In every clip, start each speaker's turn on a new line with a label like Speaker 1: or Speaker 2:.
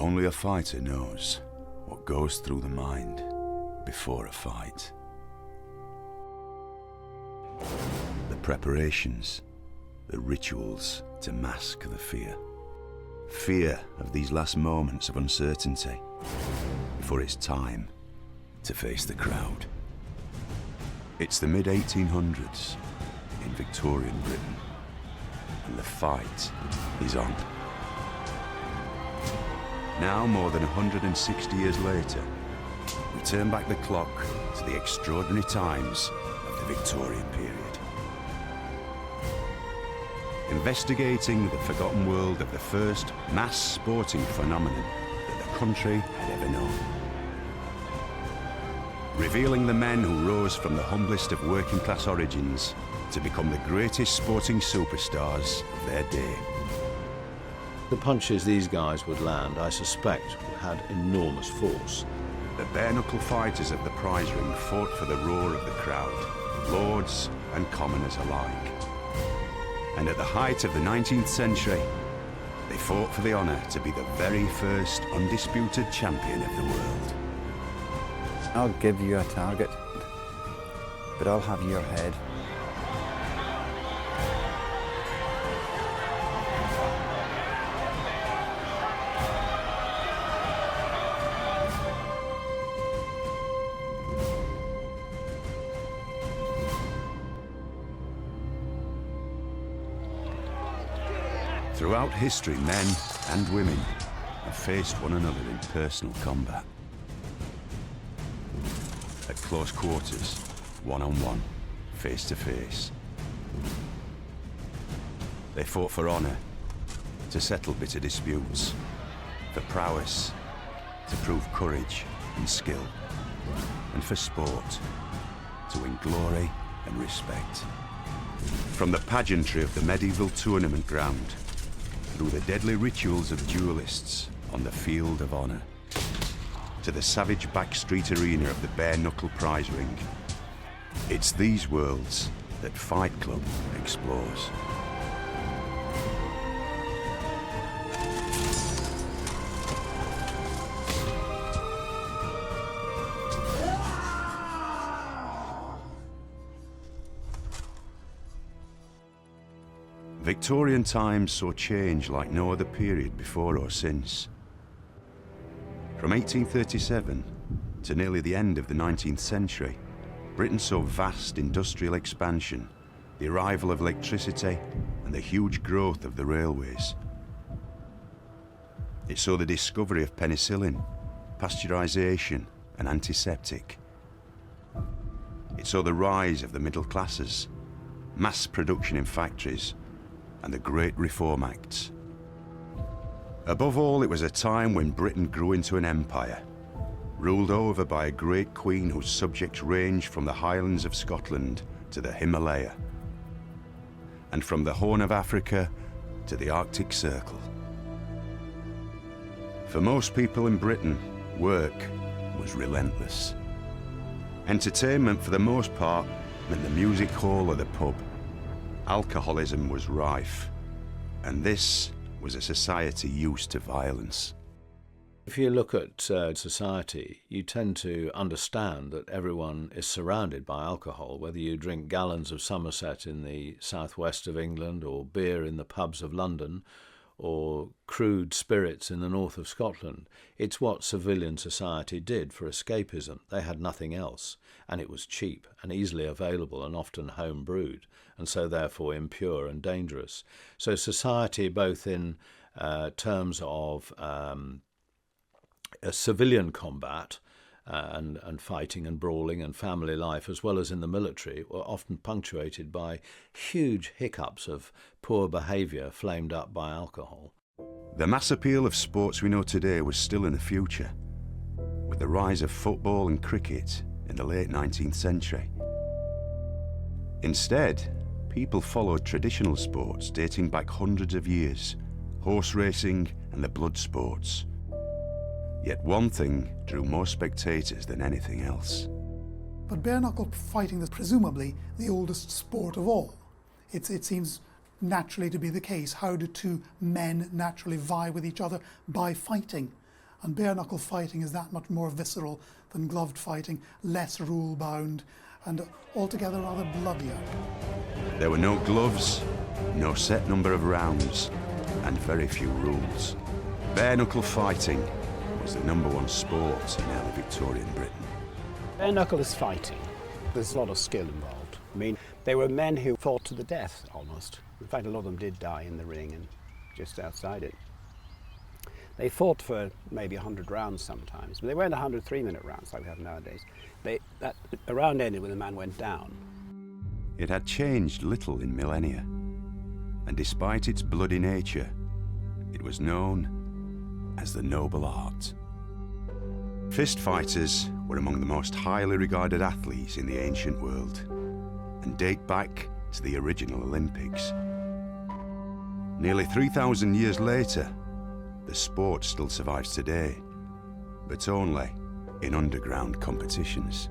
Speaker 1: Only a fighter knows what goes through the mind before a fight. The preparations, the rituals to mask the fear. Fear of these last moments of uncertainty before it's time to face the crowd. It's the mid-1800s in Victorian Britain, and the fight is on. Now, more than 160 years later, we turn back the clock to the extraordinary times of the Victorian period. Investigating the forgotten world of the first mass sporting phenomenon that the country had ever known. Revealing the men who rose from the humblest of working class origins to become the greatest sporting superstars of their day.
Speaker 2: The punches these guys would land, I suspect, had enormous force.
Speaker 1: The bare-knuckle fighters of the prize ring fought for the roar of the crowd, lords and commoners alike. And at the height of the 19th century, they fought for the honour to be the very first undisputed champion of the world.
Speaker 3: I'll give you a target, but I'll have your head.
Speaker 1: Throughout history, men and women have faced one another in personal combat. At close quarters, one-on-one, face-to-face. They fought for honour, to settle bitter disputes, for prowess, to prove courage and skill, and for sport, to win glory and respect. From the pageantry of the medieval tournament ground, through the deadly rituals of duelists on the field of honour, to the savage backstreet arena of the bare-knuckle prize ring. It's these worlds that Fight Club explores. Victorian times saw change like no other period before or since. From 1837 to nearly the end of the 19th century, Britain saw vast industrial expansion, the arrival of electricity, and the huge growth of the railways. It saw the discovery of penicillin, pasteurisation, and antiseptic. It saw the rise of the middle classes, mass production in factories, and the Great Reform Acts. Above all, it was a time when Britain grew into an empire, ruled over by a great queen whose subjects ranged from the highlands of Scotland to the Himalaya, and from the Horn of Africa to the Arctic Circle. For most people in Britain, work was relentless. Entertainment, for the most part, meant the music hall or the pub. Alcoholism was rife, and this was a society used to violence.
Speaker 2: If you look at society, you tend to understand that everyone is surrounded by alcohol, whether you drink gallons of Somerset in the southwest of England, or beer in the pubs of London, or crude spirits in the north of Scotland. It's what civilian society did for escapism. They had nothing else, and it was cheap and easily available and often home brewed, and so therefore impure and dangerous. So society, both in terms of a civilian combat and fighting and brawling and family life, as well as in the military, were often punctuated by huge hiccups of poor behaviour flamed up by alcohol.
Speaker 1: The mass appeal of sports we know today was still in the future, with the rise of football and cricket in the late 19th century. Instead, people followed traditional sports dating back hundreds of years, horse racing and the blood sports. Yet one thing drew more spectators than anything else.
Speaker 4: But bare-knuckle fighting is presumably the oldest sport of all. It seems naturally to be the case. How do two men naturally vie with each other? By fighting. And bare-knuckle fighting is that much more visceral than gloved fighting, less rule-bound, and altogether rather bloodier.
Speaker 1: There were no gloves, no set number of rounds, and very few rules. Bare-knuckle fighting was the #1 sport in early Victorian Britain.
Speaker 5: Bare-knuckle is fighting. There's a lot of skill involved. I mean, they were men who fought to the death, almost. In fact, a lot of them did die in the ring and just outside it. They fought for maybe 100 rounds sometimes, but they weren't 100 3-minute rounds like we have nowadays. A round ended when the man went down.
Speaker 1: It had changed little in millennia, and despite its bloody nature, it was known as the noble art. Fist fighters were among the most highly regarded athletes in the ancient world, and date back to the original Olympics. Nearly 3,000 years later, the sport still survives today, but only in underground competitions.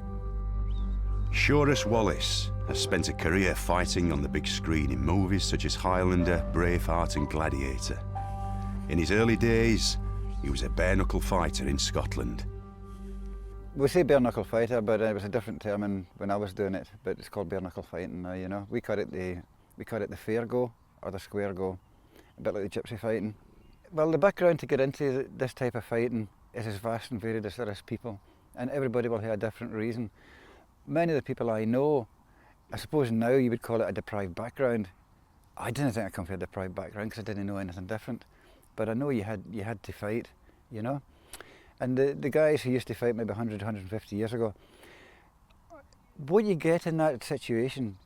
Speaker 1: Shorus Wallace has spent a career fighting on the big screen in movies such as Highlander, Braveheart and Gladiator. In his early days, he was a bare-knuckle fighter in Scotland.
Speaker 3: We say bare-knuckle fighter, but it was a different term when I was doing it. But it's called bare-knuckle fighting now. You know, we call it the fair go or the square go, a bit like the gypsy fighting. Well, the background to get into this type of fighting is as vast and varied as there is people, and everybody will have a different reason. Many of the people I know, I suppose now you would call it a deprived background. I didn't think I come from a deprived background because I didn't know anything different. But I know you had to fight, you know. And the guys who used to fight maybe 100, 150 years ago, what you get in that situation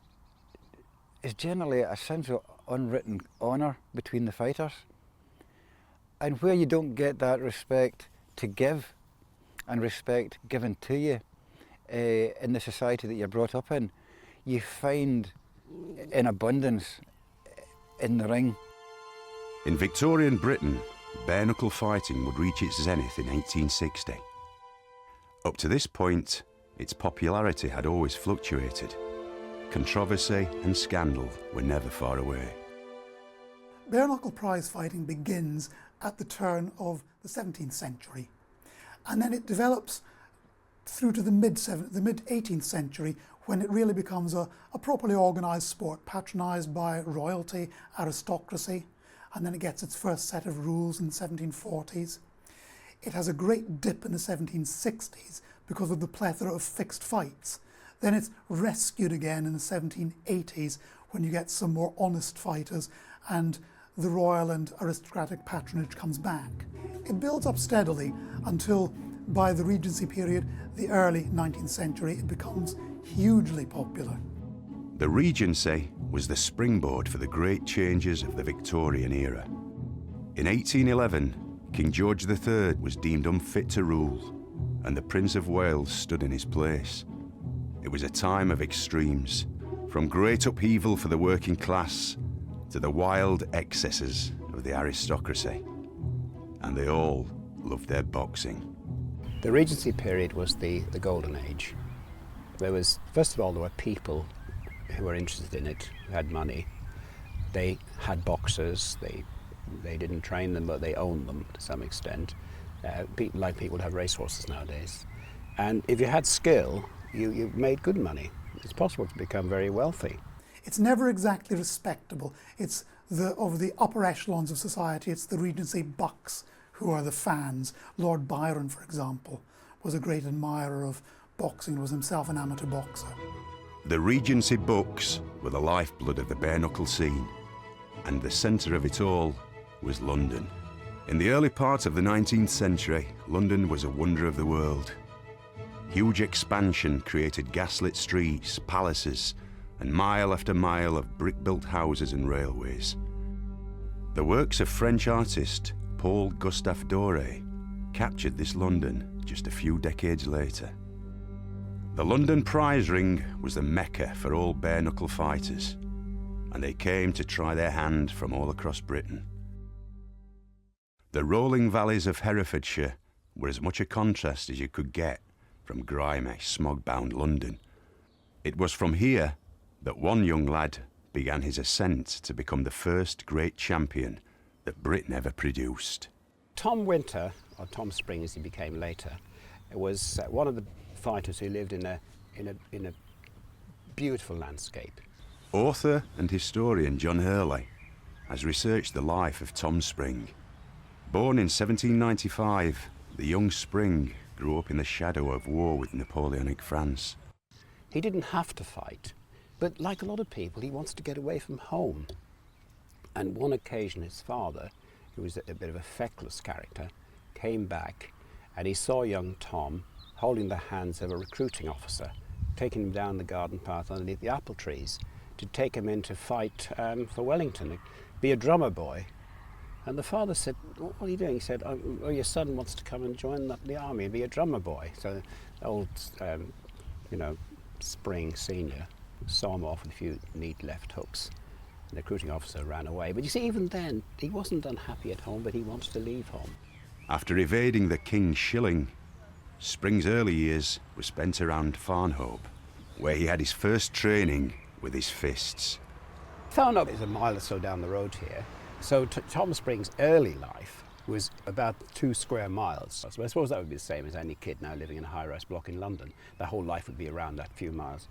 Speaker 3: is generally a sense of unwritten honour between the fighters. And where you don't get that respect to give and respect given to you in the society that you're brought up in, you find in abundance in the ring.
Speaker 1: In Victorian Britain, bare-knuckle fighting would reach its zenith in 1860. Up to this point, its popularity had always fluctuated. Controversy and scandal were never far away.
Speaker 4: Bare-knuckle prize fighting begins at the turn of the 17th century, and then it develops through to the mid-18th century, when it really becomes a properly organised sport, patronised by royalty, aristocracy, and then it gets its first set of rules in the 1740s. It has a great dip in the 1760s because of the plethora of fixed fights. Then it's rescued again in the 1780s when you get some more honest fighters and the royal and aristocratic patronage comes back. It builds up steadily until by the Regency period, the early 19th century, it becomes hugely popular.
Speaker 1: The Regency was the springboard for the great changes of the Victorian era. In 1811, King George III was deemed unfit to rule, and the Prince of Wales stood in his place. It was a time of extremes, from great upheaval for the working class to the wild excesses of the aristocracy. And they all loved their boxing.
Speaker 5: The Regency period was the golden age. There was, first of all, there were people who were interested in it, who had money. They had boxers, they didn't train them, but they owned them to some extent. People have racehorses nowadays. And if you had skill, you made good money. It's possible to become very wealthy.
Speaker 4: It's never exactly respectable. It's of the upper echelons of society, it's the Regency bucks who are the fans. Lord Byron, for example, was a great admirer of boxing, was himself an amateur boxer.
Speaker 1: The Regency bucks were the lifeblood of the bare-knuckle scene, and the centre of it all was London. In the early part of the 19th century, London was a wonder of the world. Huge expansion created gaslit streets, palaces, and mile after mile of brick-built houses and railways. The works of French artist Paul Gustave Doré captured this London just a few decades later. The London prize ring was the mecca for all bare-knuckle fighters, and they came to try their hand from all across Britain. The rolling valleys of Herefordshire were as much a contrast as you could get from grimy, smog-bound London. It was from here that one young lad began his ascent to become the first great champion that Britain ever produced.
Speaker 5: Tom Winter, or Tom Spring as he became later, was one of the fighters who lived in a beautiful landscape.
Speaker 1: Author and historian John Hurley has researched the life of Tom Spring. Born in 1795, the young Spring grew up in the shadow of war with Napoleonic France.
Speaker 5: He didn't have to fight, but like a lot of people, he wants to get away from home. And one occasion his father, who was a bit of a feckless character, came back and he saw young Tom holding the hands of a recruiting officer, taking him down the garden path underneath the apple trees to take him in to fight for Wellington, be a drummer boy. And the father said, "What are you doing?" He said, "Oh, your son wants to come and join the army and be a drummer boy." So old, Spring Senior saw him off with a few neat left hooks. The recruiting officer ran away. But you see, even then, he wasn't unhappy at home, but he wanted to leave home.
Speaker 1: After evading the King's shilling, Spring's early years were spent around Farnhope, where he had his first training with his fists.
Speaker 5: Farnhope is a mile or so down the road here. So Tom Spring's early life was about 2 square miles. So I suppose that would be the same as any kid now living in a high-rise block in London. Their whole life would be around that few miles.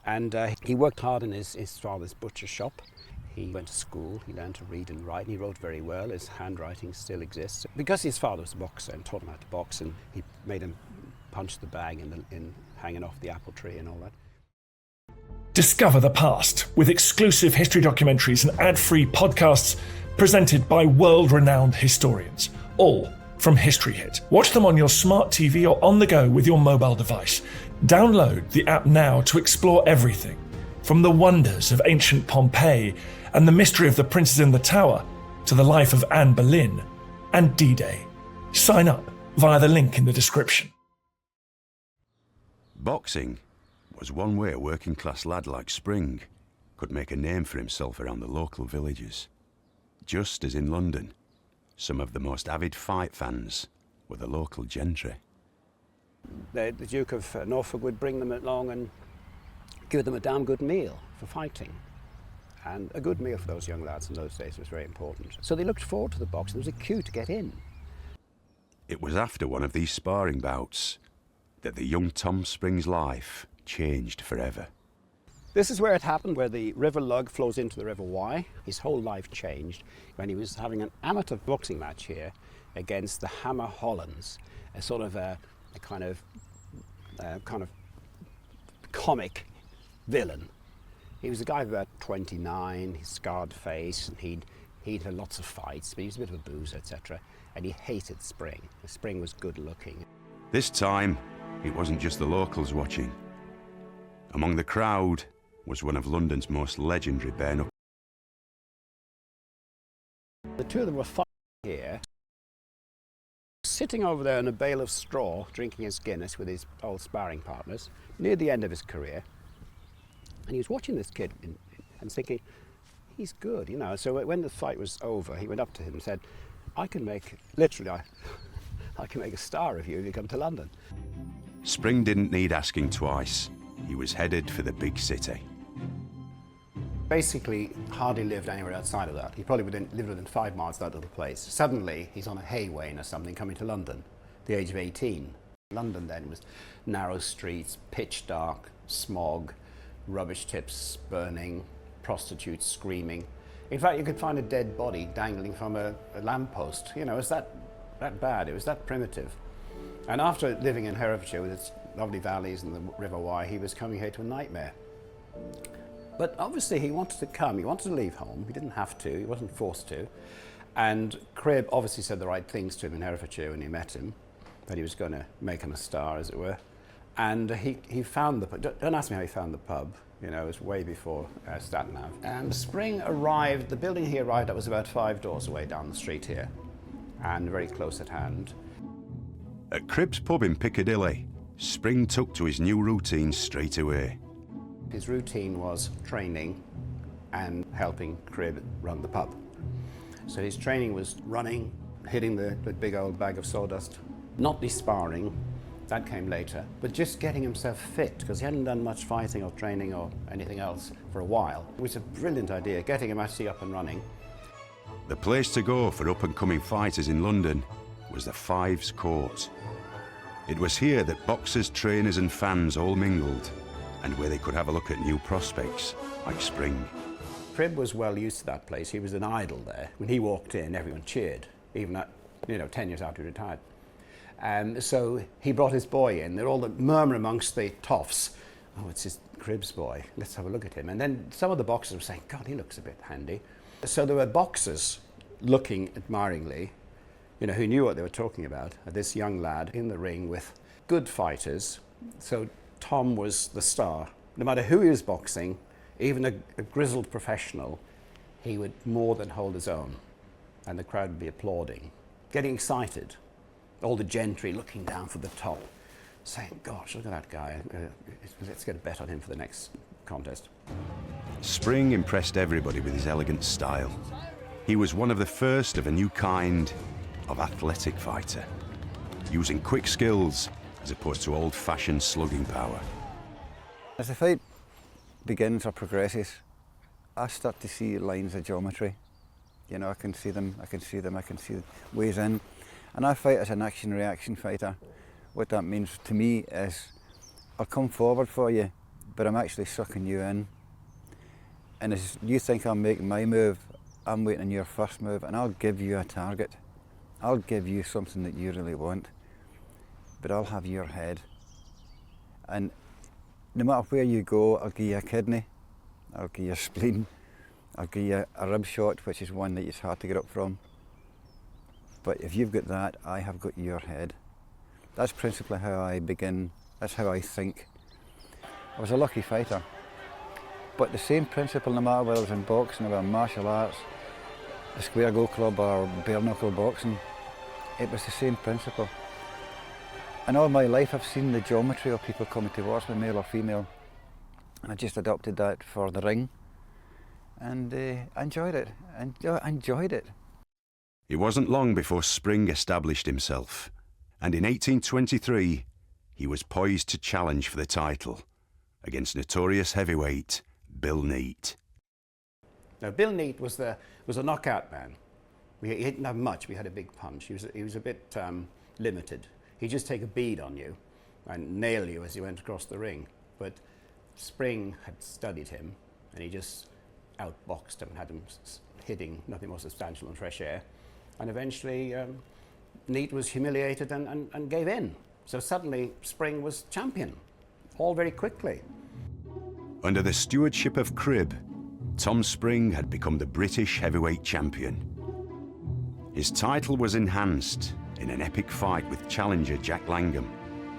Speaker 5: And he worked hard in his father's butcher shop. He went to school, he learned to read and write, and he wrote very well. His handwriting still exists. Because his father was a boxer and taught him how to box, and he made him punch the bag in hanging off the apple tree and all that.
Speaker 6: Discover the past with exclusive history documentaries and ad-free podcasts presented by world-renowned historians, all from History Hit. Watch them on your smart TV or on the go with your mobile device. Download the app now to explore everything, from the wonders of ancient Pompeii and the mystery of the princes in the tower to the life of Anne Boleyn and D-Day. Sign up via the link in the description.
Speaker 1: Boxing was one way a working-class lad like Spring could make a name for himself around the local villages. Just as in London, some of the most avid fight fans were the local gentry.
Speaker 5: The Duke of Norfolk would bring them along and give them a damn good meal for fighting. And a good meal for those young lads in those days was very important. So they looked forward to the box. There was a queue to get in.
Speaker 1: It was after one of these sparring bouts that the young Tom Spring's life changed forever.
Speaker 5: This is where it happened, where the River Lug flows into the River Wye. His whole life changed when he was having an amateur boxing match here against the Hammer Hollands, a sort of a kind of comic villain. He was a guy of about 29, his scarred face, and he'd had lots of fights, but he was a bit of a boozer, etc. And he hated Spring. Spring was good looking.
Speaker 1: This time, it wasn't just the locals watching. Among the crowd was one of London's most legendary bare-knuckle.
Speaker 5: The two of them were fighting here, sitting over there in a bale of straw, drinking his Guinness with his old sparring partners, near the end of his career. And he was watching this kid and thinking, he's good, you know. So when the fight was over, he went up to him and said, I can make a star of you if you come to London.
Speaker 1: Spring didn't need asking twice. He was headed for the big city.
Speaker 5: Basically, hardly lived anywhere outside of that. He probably lived within 5 miles of that little place. Suddenly, he's on a hay wain or something coming to London, at the age of 18. London then was narrow streets, pitch dark, smog, rubbish tips burning, prostitutes screaming. In fact, you could find a dead body dangling from a lamppost. You know, it was that bad, it was that primitive. And after living in Herefordshire with its lovely valleys and the River Wye, he was coming here to a nightmare. But obviously he wanted to come, he wanted to leave home, he didn't have to, he wasn't forced to. And Cribb obviously said the right things to him in Herefordshire when he met him, that he was going to make him a star, as it were. And he found the pub. Don't ask me how he found the pub, you know, it was way before Staten Ave. And Spring arrived, the building he arrived at was about 5 doors away down the street here, and very close at hand.
Speaker 1: At Cribb's pub in Piccadilly, Spring took to his new routine straight away.
Speaker 5: His routine was training and helping Cribb run the pub. So his training was running, hitting the big old bag of sawdust, not the sparring, that came later, but just getting himself fit, because he hadn't done much fighting or training or anything else for a while. It was a brilliant idea, getting him actually up and running.
Speaker 1: The place to go for up-and-coming fighters in London was the Fives Court. It was here that boxers, trainers and fans all mingled, and where they could have a look at new prospects like Spring.
Speaker 5: Cribb was well used to that place. He was an idol there. When he walked in, everyone cheered, even at, 10 years after he retired. So he brought his boy in. They're all the murmur amongst the toffs. Oh, it's his Cribb's boy. Let's have a look at him. And then some of the boxers were saying, God, he looks a bit handy. So there were boxers looking admiringly, who knew what they were talking about, at this young lad in the ring with good fighters. So Tom was the star. No matter who he was boxing, even a grizzled professional, he would more than hold his own. And the crowd would be applauding, getting excited. All the gentry looking down from the top, saying, gosh, look at that guy. Let's get a bet on him for the next contest.
Speaker 1: Spring impressed everybody with his elegant style. He was one of the first of a new kind of athletic fighter, using quick skills as opposed to old-fashioned slugging power.
Speaker 3: As the fight begins or progresses, I start to see lines of geometry. I can see them, I can see ways in. And I fight as an action-reaction fighter. What that means to me is, I'll come forward for you, but I'm actually sucking you in. And as you think I'm making my move, I'm waiting on your first move, and I'll give you a target. I'll give you something that you really want, but I'll have your head. And no matter where you go, I'll give you a kidney, I'll give you a spleen, I'll give you a rib shot, which is one that it's hard to get up from. But if you've got that, I have got your head. That's principally how I begin, that's how I think. I was a lucky fighter, but the same principle, no matter whether I was in boxing or martial arts, the square go club or bare knuckle boxing, it was the same principle. And all my life I've seen the geometry of people coming towards me, male or female, and I just adopted that for the ring, and I enjoyed it,
Speaker 1: It wasn't long before Spring established himself, and in 1823 he was poised to challenge for the title against notorious heavyweight Bill Neate.
Speaker 5: Now, Bill Neate was a knockout man. He didn't have much, but he had a big punch. He was a bit limited. He'd just take a bead on you and nail you as he went across the ring. But Spring had studied him, and he just outboxed him and had him hitting nothing more substantial than fresh air. And eventually, Neate was humiliated and gave in. So suddenly, Spring was champion, all very quickly.
Speaker 1: Under the stewardship of Cribb, Tom Spring had become the British heavyweight champion. His title was enhanced in an epic fight with challenger Jack Langham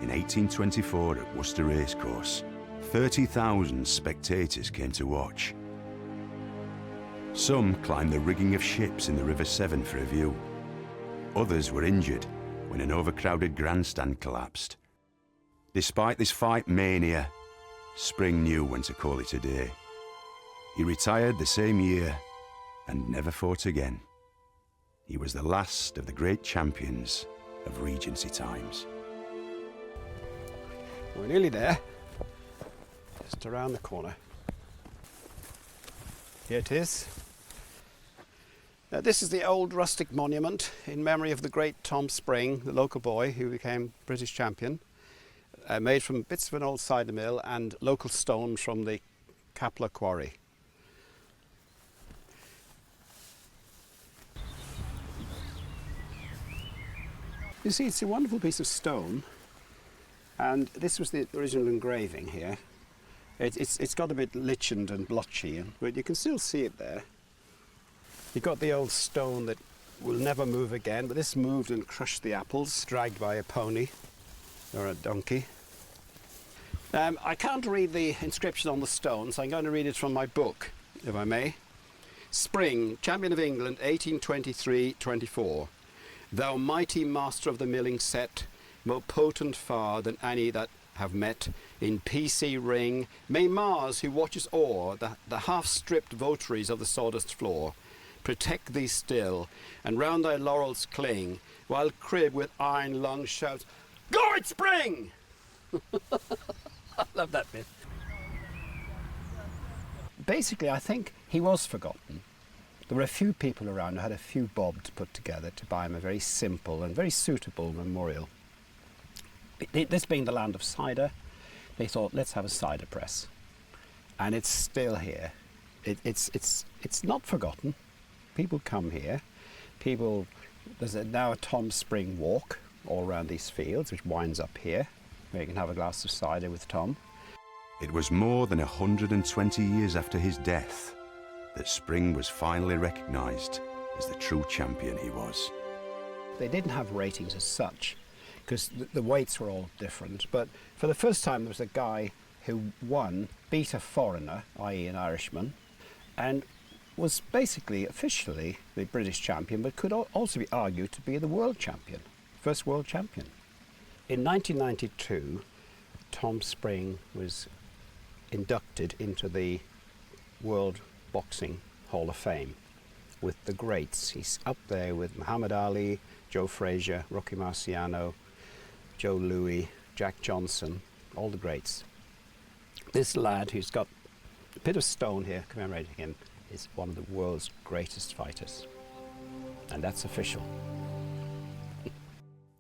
Speaker 1: in 1824 at Worcester Racecourse. 30,000 spectators came to watch. Some climbed the rigging of ships in the River Severn for a view. Others were injured when an overcrowded grandstand collapsed. Despite this fight mania, Spring knew when to call it a day. He retired the same year and never fought again. He was the last of the great champions of Regency times.
Speaker 5: We're nearly there. Just around the corner. Here it is. Now, this is the old rustic monument in memory of the great Tom Spring, the local boy who became British champion, made from bits of an old cider mill and local stone from the Kapla quarry. You see, it's a wonderful piece of stone, and this was the original engraving here. It's got a bit lichened and blotchy, but you can still see it there. You've got the old stone that will never move again, but this moved and crushed the apples, dragged by a pony or a donkey. I can't read the inscription on the stone, so I'm going to read it from my book, if I may. Spring, Champion of England, 1823-24. Thou mighty master of the milling set, more potent far than any that have met in PC ring, may Mars, who watches o'er the half-stripped votaries of the sawdust floor, protect thee still, and round thy laurels cling, while Cribb with iron lungs shouts, "Go it, Spring!" I love that bit. Basically, I think he was forgotten. There were a few people around who had a few bob to put together to buy him a very simple and very suitable memorial. This being the land of cider, they thought, let's have a cider press. And it's still here. It's not forgotten. People come here. There's now a Tom Spring walk all around these fields, which winds up here, where you can have a glass of cider with Tom.
Speaker 1: It was more than 120 years after his death that Spring was finally recognised as the true champion he was.
Speaker 5: They didn't have ratings as such, because the weights were all different, but for the first time there was a guy who beat a foreigner, i.e. an Irishman, and was basically officially the British champion, but could also be argued to be the world champion, first world champion. In 1992, Tom Spring was inducted into the World Boxing Hall of Fame with the greats. He's up there with Muhammad Ali, Joe Frazier, Rocky Marciano, Joe Louis, Jack Johnson, all the greats. This lad who's got a bit of stone here commemorating him is one of the world's greatest fighters. And that's official.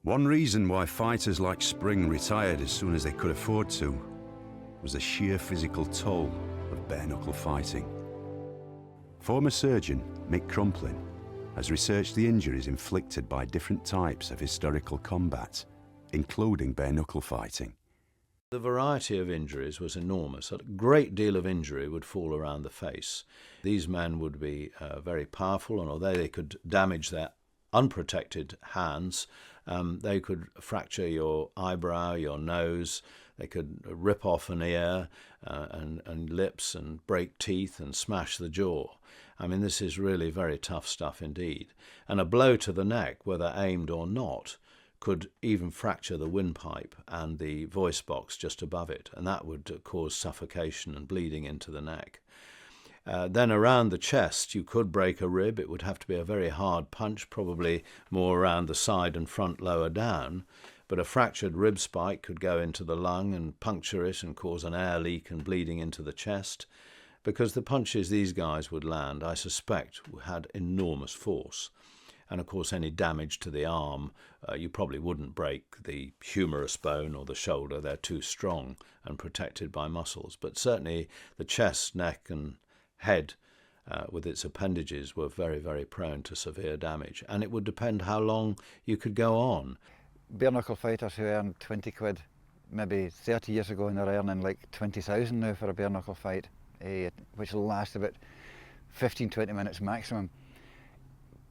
Speaker 1: One reason why fighters like Spring retired as soon as they could afford to was the sheer physical toll of bare-knuckle fighting. Former surgeon Mick Crumplin has researched the injuries inflicted by different types of historical combat, including bare-knuckle fighting.
Speaker 2: The variety of injuries was enormous. A great deal of injury would fall around the face. These men would be very powerful, and although they could damage their unprotected hands, they could fracture your eyebrow, your nose, they could rip off an ear and lips and break teeth and smash the jaw. I mean, this is really very tough stuff indeed. And a blow to the neck, whether aimed or not, could even fracture the windpipe and the voice box just above it, and that would cause suffocation and bleeding into the neck. Then around the chest you could break a rib. It would have to be a very hard punch, probably more around the side and front lower down, but a fractured rib spike could go into the lung and puncture it and cause an air leak and bleeding into the chest, because the punches these guys would land, I suspect, had enormous force. And of course any damage to the arm, you probably wouldn't break the humerus bone or the shoulder. They're too strong and protected by muscles. But certainly the chest, neck and head with its appendages were very, very prone to severe damage. And it would depend how long you could go on.
Speaker 3: Bare-knuckle fighters who earned 20 quid maybe 30 years ago, and they're earning like 20,000 now for a bare-knuckle fight, which will last about 15-20 minutes maximum.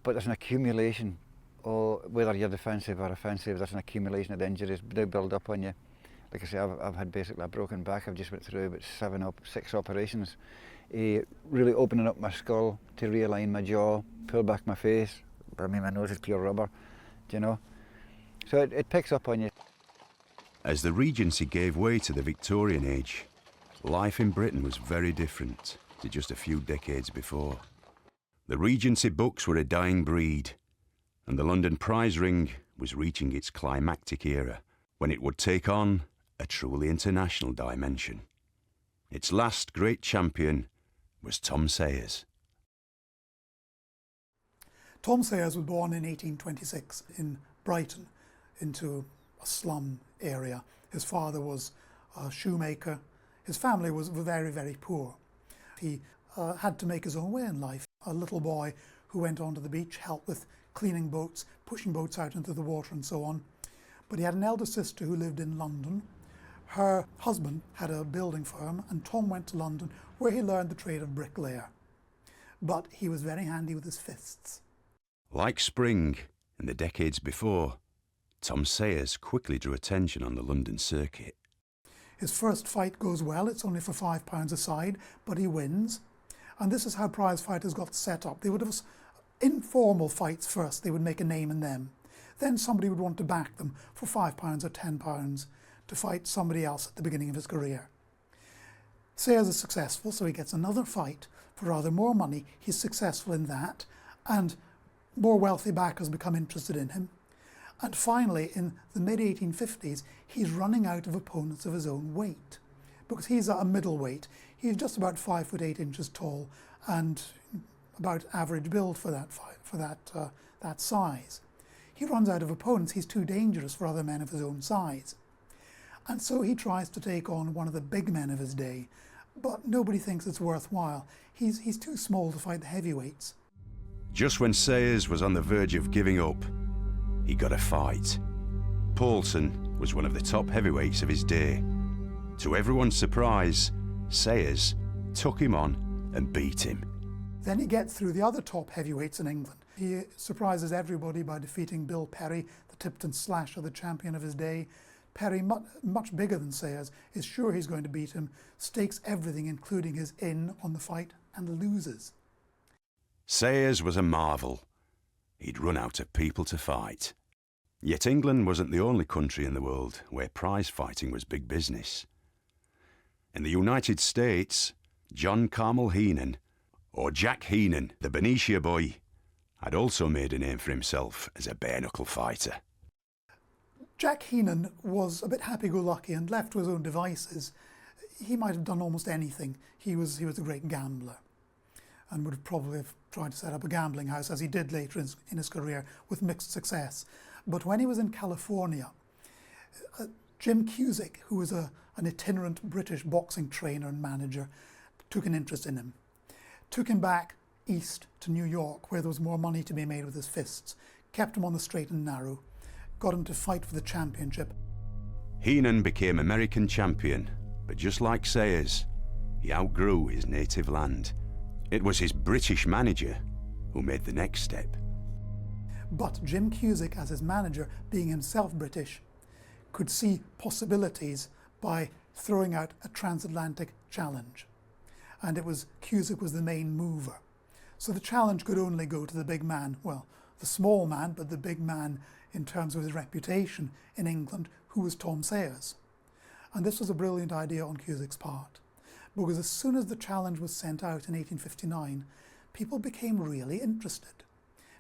Speaker 3: But there's an accumulation, whether you're defensive or offensive, there's an accumulation of injuries. They build up on you. Like I say, I've had basically a broken back. I've just went through about 6 operations, really opening up my skull to realign my jaw, pull back my face. I mean, my nose is pure rubber, do you know? So it picks up on you.
Speaker 1: As the Regency gave way to the Victorian age, life in Britain was very different to just a few decades before. The Regency books were a dying breed, and the London prize ring was reaching its climactic era, when it would take on a truly international dimension. Its last great champion was Tom Sayers.
Speaker 4: Tom Sayers was born in 1826 in Brighton, into a slum area. His father was a shoemaker. His family was very, very poor. He had to make his own way in life. A little boy who went onto the beach, helped with cleaning boats, pushing boats out into the water and so on. But he had an elder sister who lived in London. Her husband had a building firm, and Tom went to London where he learned the trade of bricklayer. But he was very handy with his fists.
Speaker 1: Like Spring in the decades before, Tom Sayers quickly drew attention on the London circuit.
Speaker 4: His first fight goes well. It's only for £5 a side, but he wins. And this is how prize fighters got set up. They would have informal fights first. They would make a name in them. Then somebody would want to back them for £5 or £10 to fight somebody else at the beginning of his career. Sayers is successful, so he gets another fight for rather more money. He's successful in that, and more wealthy backers become interested in him. And finally, in the mid-1850s, he's running out of opponents of his own weight, because he's a middleweight. He's just about 5 foot 8 inches tall and about average build for that fight, for that size. He runs out of opponents. He's too dangerous for other men of his own size. And so he tries to take on one of the big men of his day, but nobody thinks it's worthwhile. He's too small to fight the heavyweights.
Speaker 1: Just when Sayers was on the verge of giving up, he got a fight. Paulson was one of the top heavyweights of his day. To everyone's surprise, Sayers took him on and beat him.
Speaker 4: Then he gets through the other top heavyweights in England. He surprises everybody by defeating Bill Perry, the Tipton Slasher, the champion of his day. Perry, much bigger than Sayers, is sure he's going to beat him, stakes everything, including his in on the fight, and loses.
Speaker 1: Sayers was a marvel. He'd run out of people to fight. Yet England wasn't the only country in the world where prize fighting was big business. In the United States, John Carmel Heenan, or Jack Heenan, the Benicia boy, had also made a name for himself as a bare-knuckle fighter.
Speaker 4: Jack Heenan was a bit happy-go-lucky and left to his own devices. He might have done almost anything. He was a great gambler and would probably have tried to set up a gambling house, as he did later in his career, with mixed success. But when he was in California, Jim Cusick, who was an itinerant British boxing trainer and manager, took an interest in him. Took him back east to New York, where there was more money to be made with his fists, kept him on the straight and narrow, got him to fight for the championship.
Speaker 1: Heenan became American champion, but just like Sayers, he outgrew his native land. It was his British manager who made the next step.
Speaker 4: But Jim Cusick, as his manager, being himself British, could see possibilities by throwing out a transatlantic challenge. And it was Cusick was the main mover. So the challenge could only go to the big man, well, the small man, but the big man in terms of his reputation in England, who was Tom Sayers. And this was a brilliant idea on Cusick's part, because as soon as the challenge was sent out in 1859, people became really interested.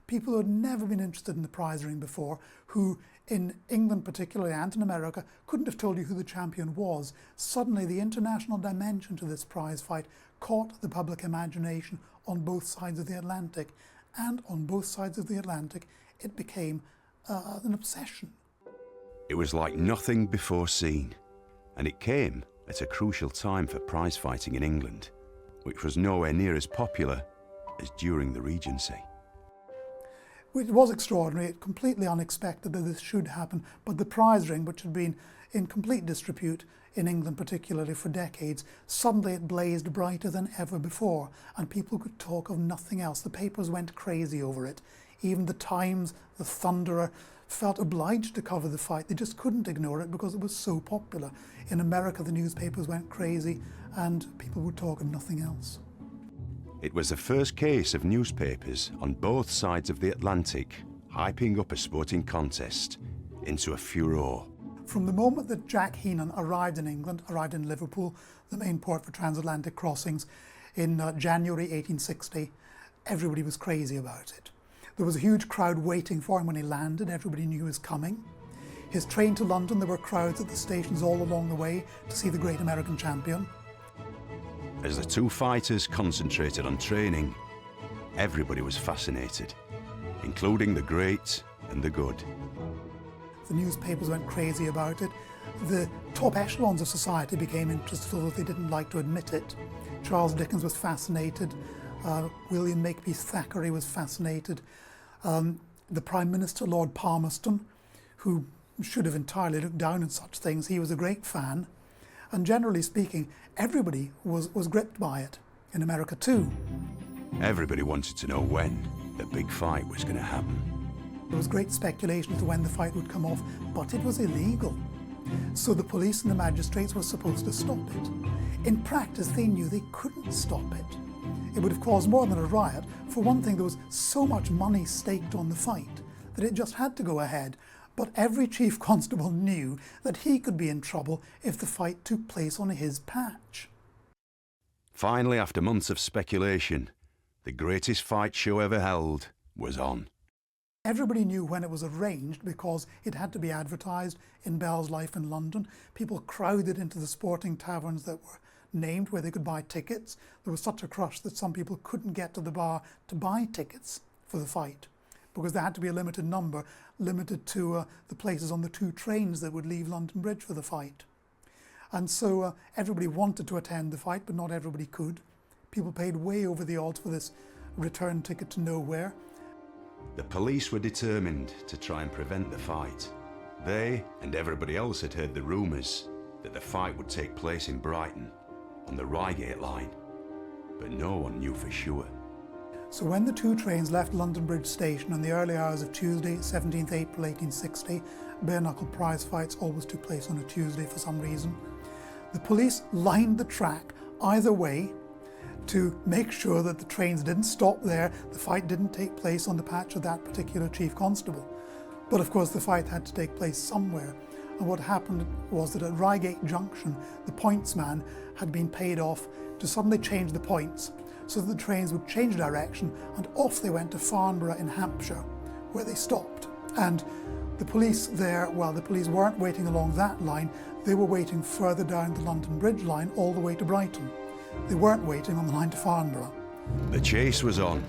Speaker 4: People who had never been interested in the prize ring before, who in England particularly and in America couldn't have told you who the champion was. Suddenly the international dimension to this prize fight caught the public imagination on both sides of the Atlantic, and on both sides of the Atlantic it became an obsession.
Speaker 1: It was like nothing before seen, and it came at a crucial time for prize fighting in England, which was nowhere near as popular as during the Regency.
Speaker 4: It was extraordinary, completely unexpected that this should happen, but the prize ring, which had been in complete disrepute in England particularly for decades, suddenly it blazed brighter than ever before, and people could talk of nothing else. The papers went crazy over it. Even the Times, the Thunderer, felt obliged to cover the fight. They just couldn't ignore it because it was so popular. In America, the newspapers went crazy, and people would talk of nothing else.
Speaker 1: It was the first case of newspapers on both sides of the Atlantic hyping up a sporting contest into a furore.
Speaker 4: From the moment that Jack Heenan arrived in England, arrived in Liverpool, the main port for transatlantic crossings, in January 1860, everybody was crazy about it. There was a huge crowd waiting for him when he landed. Everybody knew he was coming. His train to London, there were crowds at the stations all along the way to see the great American champion.
Speaker 1: As the two fighters concentrated on training, everybody was fascinated, including the great and the good.
Speaker 4: The newspapers went crazy about it. The top echelons of society became interested, although they didn't like to admit it. Charles Dickens was fascinated. William Makepeace Thackeray was fascinated. The Prime Minister, Lord Palmerston, who should have entirely looked down on such things, he was a great fan. And generally speaking, everybody was gripped by it, in America too.
Speaker 1: Everybody wanted to know when the big fight was going to happen.
Speaker 4: There was great speculation as to when the fight would come off, but it was illegal. So the police and the magistrates were supposed to stop it. In practice, they knew they couldn't stop it. It would have caused more than a riot. For one thing, there was so much money staked on the fight that it just had to go ahead. But every chief constable knew that he could be in trouble if the fight took place on his patch.
Speaker 1: Finally, after months of speculation, the greatest fight show ever held was on.
Speaker 4: Everybody knew when it was arranged because it had to be advertised in Bell's Life in London. People crowded into the sporting taverns that were named where they could buy tickets. There was such a crush that some people couldn't get to the bar to buy tickets for the fight because there had to be a limited number, limited to the places on the 2 trains that would leave London Bridge for the fight. And so everybody wanted to attend the fight, but not everybody could. People paid way over the odds for this return ticket to nowhere.
Speaker 1: The police were determined to try and prevent the fight. They and everybody else had heard the rumours that the fight would take place in Brighton on the Reigate line, but no one knew for sure.
Speaker 4: So when the 2 trains left London Bridge Station in the early hours of Tuesday, 17th April 1860, bare-knuckle prize fights always took place on a Tuesday for some reason, the police lined the track either way to make sure that the trains didn't stop there, the fight didn't take place on the patch of that particular chief constable. But of course the fight had to take place somewhere. And what happened was that at Reigate Junction, the pointsman had been paid off to suddenly change the points so that the trains would change direction, and off they went to Farnborough in Hampshire, where they stopped. And the police there, well, the police weren't waiting along that line, they were waiting further down the London Bridge line all the way to Brighton. They weren't waiting on the line to Farnborough.
Speaker 1: The chase was on.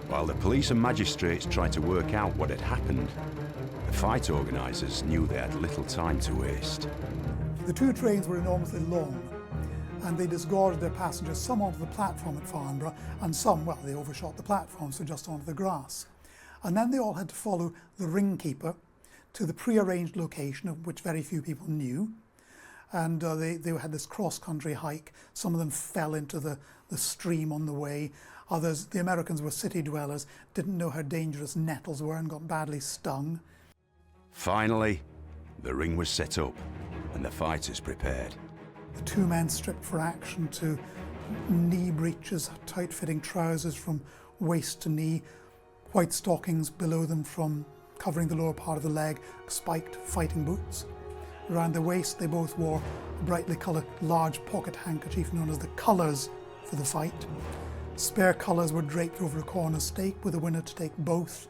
Speaker 1: While the police and magistrates tried to work out what had happened, the fight organisers knew they had little time to waste.
Speaker 4: The 2 trains were enormously long, and they disgorged their passengers, some onto the platform at Farnborough, and some, well, they overshot the platform, so just onto the grass. And then they all had to follow the ring keeper to the pre-arranged location, of which very few people knew. And they had this cross-country hike. Some of them fell into the stream on the way. Others, the Americans were city dwellers, didn't know how dangerous nettles were and got badly stung.
Speaker 1: Finally, the ring was set up and the fighters prepared.
Speaker 4: The 2 men stripped for action to knee breeches, tight-fitting trousers from waist to knee, white stockings below them from covering the lower part of the leg, spiked fighting boots. Around the waist they both wore a brightly coloured large pocket handkerchief known as the colours for the fight. Spare colours were draped over a corner stake with the winner to take both.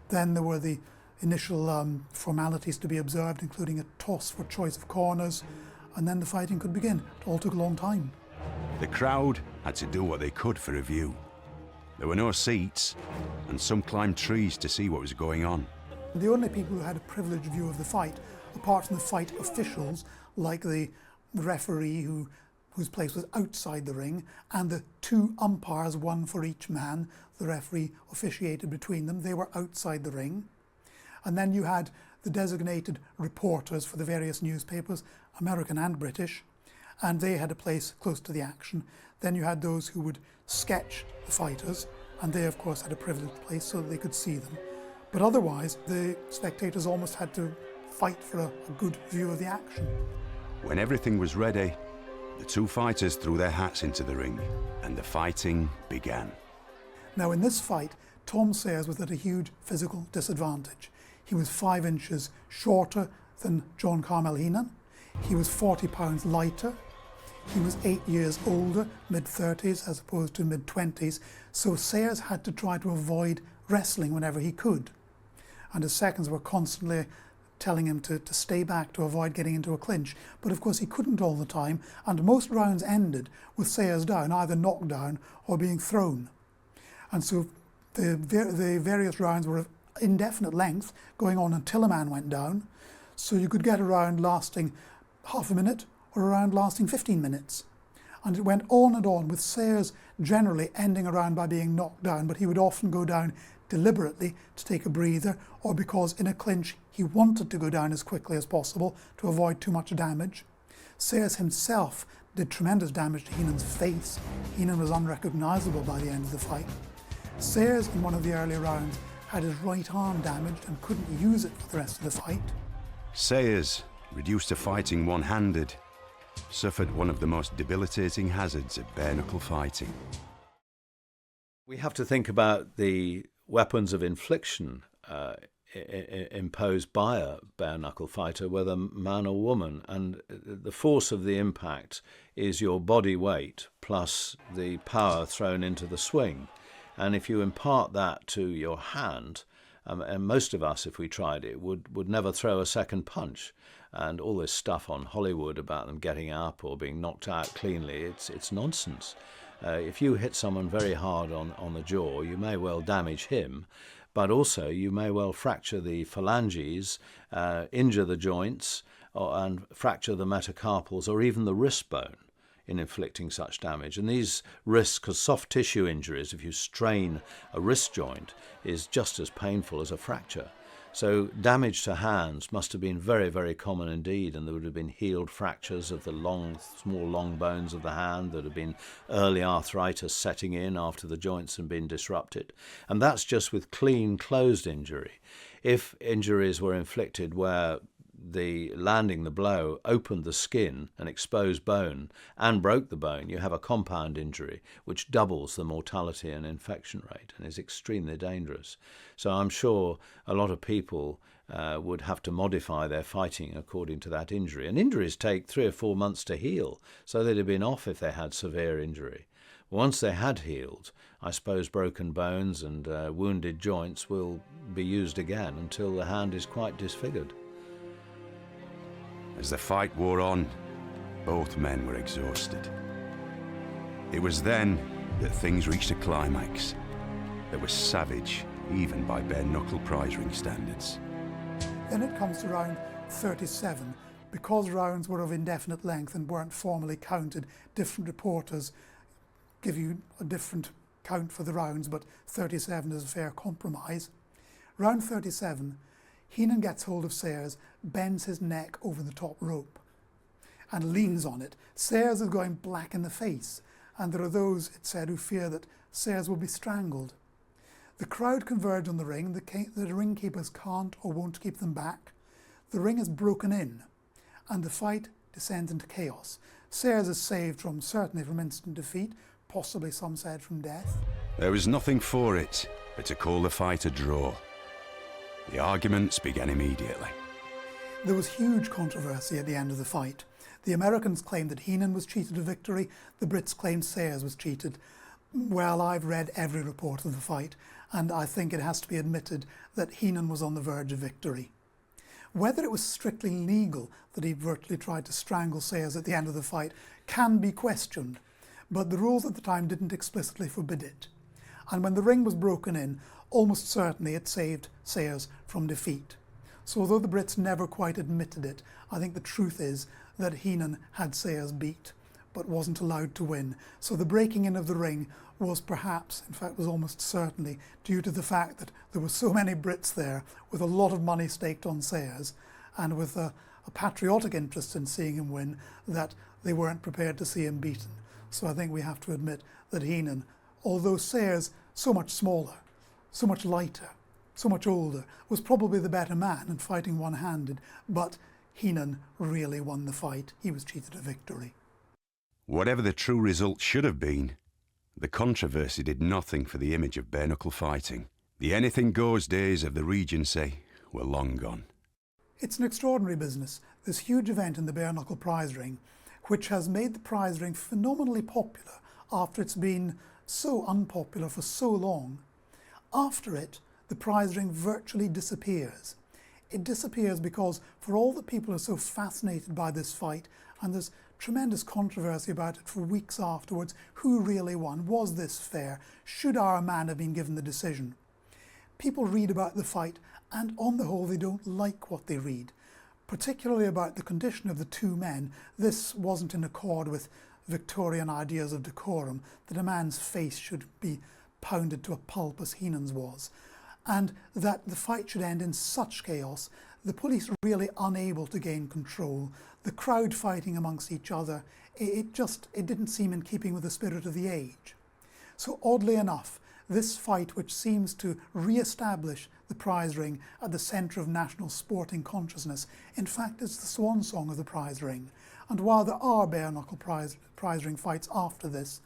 Speaker 4: Then there were the initial formalities to be observed, including a toss for choice of corners, and then the fighting could begin. It all took a long time.
Speaker 1: The crowd had to do what they could for a view. There were no seats, and some climbed trees to see what was going on.
Speaker 4: The only people who had a privileged view of the fight, apart from the fight officials, like the referee whose place was outside the ring, and the 2 umpires, 1 for each man, the referee officiated between them, they were outside the ring. And then you had the designated reporters for the various newspapers, American and British, and they had a place close to the action. Then you had those who would sketch the fighters, and they of course had a privileged place so that they could see them. But otherwise, the spectators almost had to fight for a good view of the action.
Speaker 1: When everything was ready, the 2 fighters threw their hats into the ring, and the fighting began.
Speaker 4: Now in this fight, Tom Sayers was at a huge physical disadvantage. He was 5 inches shorter than John Carmel Heenan. He was 40 pounds lighter. He was 8 years older, mid-30s as opposed to mid-20s, so Sayers had to try to avoid wrestling whenever he could. And his seconds were constantly telling him to stay back to avoid getting into a clinch. But of course he couldn't all the time, and most rounds ended with Sayers down, either knocked down or being thrown. And so the various rounds were of indefinite length, going on until a man went down. So you could get a round lasting half a minute or a round lasting 15 minutes. And it went on and on, with Sayers generally ending a round by being knocked down, but he would often go down deliberately to take a breather, or because in a clinch he wanted to go down as quickly as possible to avoid too much damage. Sayers himself did tremendous damage to Heenan's face. Heenan was unrecognisable by the end of the fight. Sayers, in one of the early rounds, had his right arm damaged and couldn't use it for the rest of the fight.
Speaker 1: Sayers, reduced to fighting one-handed, suffered one of the most debilitating hazards of bare-knuckle fighting.
Speaker 2: We have to think about the weapons of infliction imposed by a bare-knuckle fighter, whether man or woman, and the force of the impact is your body weight plus the power thrown into the swing. And if you impart that to your hand, and most of us, if we tried it, would never throw a second punch. And all this stuff on Hollywood about them getting up or being knocked out cleanly, it's nonsense. If you hit someone very hard on the jaw, you may well damage him, but also you may well fracture the phalanges, injure the joints, and fracture the metacarpals or even the wrist bone in inflicting such damage. And these risks, because soft tissue injuries, if you strain a wrist joint, is just as painful as a fracture. So damage to hands must have been very, very common indeed, and there would have been healed fractures of the small long bones of the hand. There would have been early arthritis setting in after the joints had been disrupted. And that's just with clean, closed injury. If injuries were inflicted where the blow opened the skin and exposed bone and broke the bone, you have a compound injury which doubles the mortality and infection rate and is extremely dangerous. So I'm sure a lot of people would have to modify their fighting according to that injury. And injuries take 3 or 4 months to heal, so they'd have been off if they had severe injury. Once they had healed, I suppose broken bones and wounded joints will be used again until the hand is quite disfigured.
Speaker 1: As the fight wore on, both men were exhausted. It was then that things reached a climax that was savage, even by bare-knuckle prize ring standards.
Speaker 4: Then it comes to round 37. Because rounds were of indefinite length and weren't formally counted, different reporters give you a different count for the rounds, but 37 is a fair compromise. Round 37, Heenan gets hold of Sayers, bends his neck over the top rope and leans on it. Sayers is going black in the face, and there are those, it said, who fear that Sayers will be strangled. The crowd converge on the ring. The ring keepers can't or won't keep them back. The ring is broken in, and the fight descends into chaos. Sayers is saved certainly from instant defeat, possibly some said from death.
Speaker 1: There was nothing for it but to call the fight a draw. The arguments began immediately.
Speaker 4: There was huge controversy at the end of the fight. The Americans claimed that Heenan was cheated of victory. The Brits claimed Sayers was cheated. Well, I've read every report of the fight, and I think it has to be admitted that Heenan was on the verge of victory. Whether it was strictly legal that he virtually tried to strangle Sayers at the end of the fight can be questioned, but the rules at the time didn't explicitly forbid it. And when the ring was broken in, almost certainly it saved Sayers from defeat. So although the Brits never quite admitted it, I think the truth is that Heenan had Sayers beat, but wasn't allowed to win. So the breaking in of the ring was perhaps, in fact was almost certainly, due to the fact that there were so many Brits there with a lot of money staked on Sayers and with a patriotic interest in seeing him win, that they weren't prepared to see him beaten. So I think we have to admit that Heenan, although Sayers so much smaller, so much lighter, so much older, was probably the better man and fighting one-handed, but Heenan really won the fight. He was cheated of victory.
Speaker 1: Whatever the true result should have been, the controversy did nothing for the image of bare-knuckle fighting. The anything-goes days of the Regency were long gone.
Speaker 4: It's an extraordinary business, this huge event in the bare-knuckle prize ring, which has made the prize ring phenomenally popular after it's been so unpopular for so long. After it, the prize ring virtually disappears. It disappears because for all that people are so fascinated by this fight, and there's tremendous controversy about it for weeks afterwards, who really won? Was this fair? Should our man have been given the decision? People read about the fight, and on the whole they don't like what they read, particularly about the condition of the two men. This wasn't in accord with Victorian ideas of decorum, that a man's face should be pounded to a pulp as Heenan's was, and that the fight should end in such chaos, the police really unable to gain control, the crowd fighting amongst each other, it didn't seem in keeping with the spirit of the age. So oddly enough, this fight, which seems to re-establish the prize ring at the centre of national sporting consciousness, in fact is the swan song of the prize ring. And while there are bare-knuckle prize ring fights after this,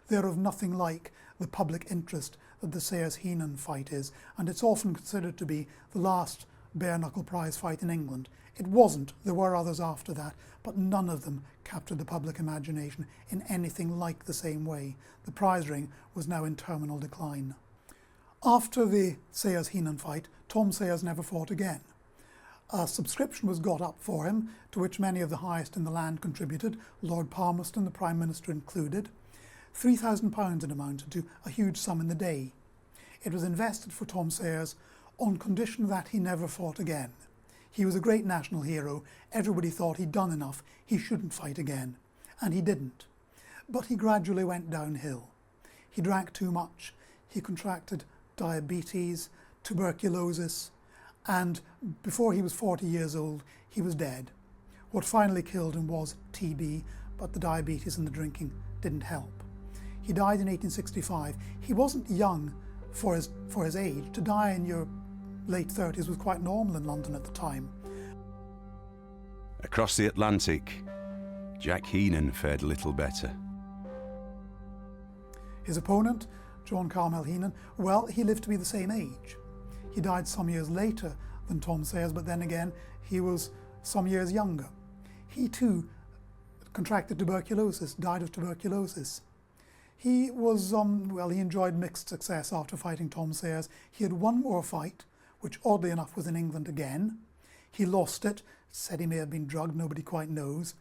Speaker 4: they're of nothing like the public interest that the Sayers-Heenan fight is, and it's often considered to be the last bare-knuckle prize fight in England. It wasn't. There were others after that, but none of them captured the public imagination in anything like the same way. The prize ring was now in terminal decline. After the Sayers-Heenan fight, Tom Sayers never fought again. A subscription was got up for him, to which many of the highest in the land contributed, Lord Palmerston, the Prime Minister included. £3,000 it amounted to, a huge sum in the day. It was invested for Tom Sayers on condition that he never fought again. He was a great national hero. Everybody thought he'd done enough. He shouldn't fight again. And he didn't. But he gradually went downhill. He drank too much. He contracted diabetes, tuberculosis, and before he was 40 years old, he was dead. What finally killed him was TB, but the diabetes and the drinking didn't help. He died in 1865. He wasn't young for his age. To die in your late 30s was quite normal in London at the time.
Speaker 1: Across the Atlantic, Jack Heenan fared little better.
Speaker 4: His opponent, John Carmel Heenan, well, he lived to be the same age. He died some years later than Tom Sayers, but then again, he was some years younger. He too contracted tuberculosis, died of tuberculosis. He was, he enjoyed mixed success after fighting Tom Sayers. He had one more fight, which oddly enough was in England again. He lost it, said he may have been drugged, nobody quite knows.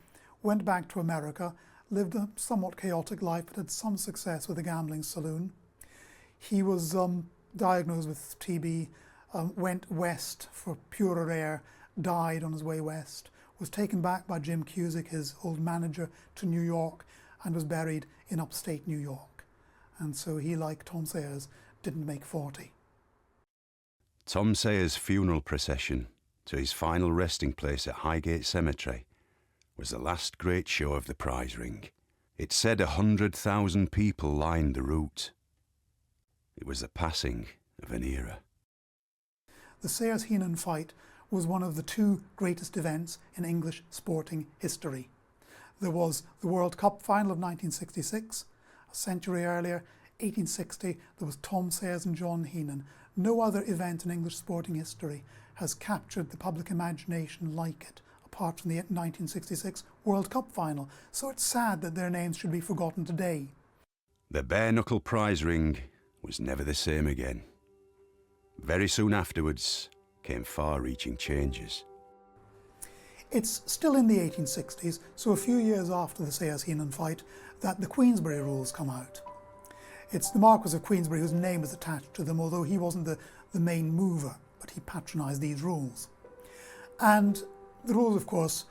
Speaker 4: Went back to America, lived a somewhat chaotic life, but had some success with a gambling saloon. He was diagnosed with TB, went west for purer air, died on his way west, was taken back by Jim Cusick, his old manager, to New York, and was buried in upstate New York. And so he, like Tom Sayers, didn't make 40.
Speaker 1: Tom Sayers' funeral procession to his final resting place at Highgate Cemetery was the last great show of the prize ring. It said 100,000 people lined the route. It was the passing of an era.
Speaker 4: The Sayers-Heenan fight was one of the two greatest events in English sporting history. There was the World Cup final of 1966. A century earlier, 1860, there was Tom Sayers and John Heenan. No other event in English sporting history has captured the public imagination like it, apart from the 1966 World Cup final. So it's sad that their names should be forgotten today.
Speaker 1: The Bare-Knuckle prize ring was never the same again. Very soon afterwards came far-reaching changes.
Speaker 4: It's still in the 1860s, so a few years after the Sayers-Heenan fight, that the Queensberry rules come out. It's the Marquess of Queensberry whose name is attached to them, although he wasn't the main mover, but he patronised these rules. And the rules, of course,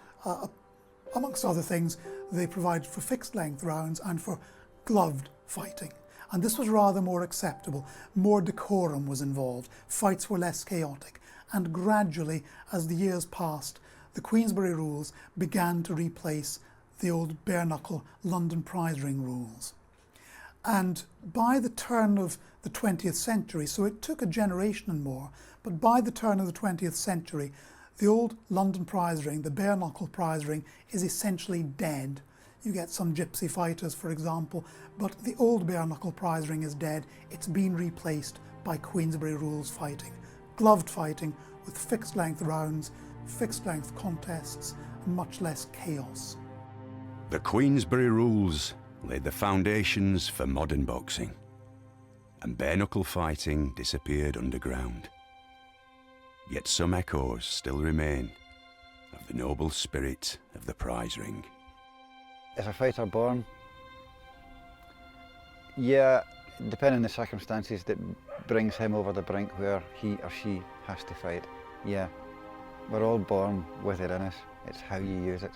Speaker 4: amongst other things, they provided for fixed-length rounds and for gloved fighting. And this was rather more acceptable. More decorum was involved. Fights were less chaotic. And gradually, as the years passed, the Queensberry rules began to replace the old bare-knuckle London prize ring rules. And by the turn of the 20th century, so it took a generation and more, but by the turn of the 20th century, the old London prize ring, the bare-knuckle prize ring, is essentially dead. You get some gypsy fighters, for example, but the old bare-knuckle prize ring is dead. It's been replaced by Queensberry rules fighting. Gloved fighting with fixed-length rounds, fixed-length contests, and much less chaos.
Speaker 1: The Queensberry rules laid the foundations for modern boxing, and bare-knuckle fighting disappeared underground. Yet some echoes still remain of the noble spirit of the prize ring.
Speaker 3: Is a fighter born? Yeah, depending on the circumstances that brings him over the brink where he or she has to fight. Yeah, we're all born with it in us. It's how you use it.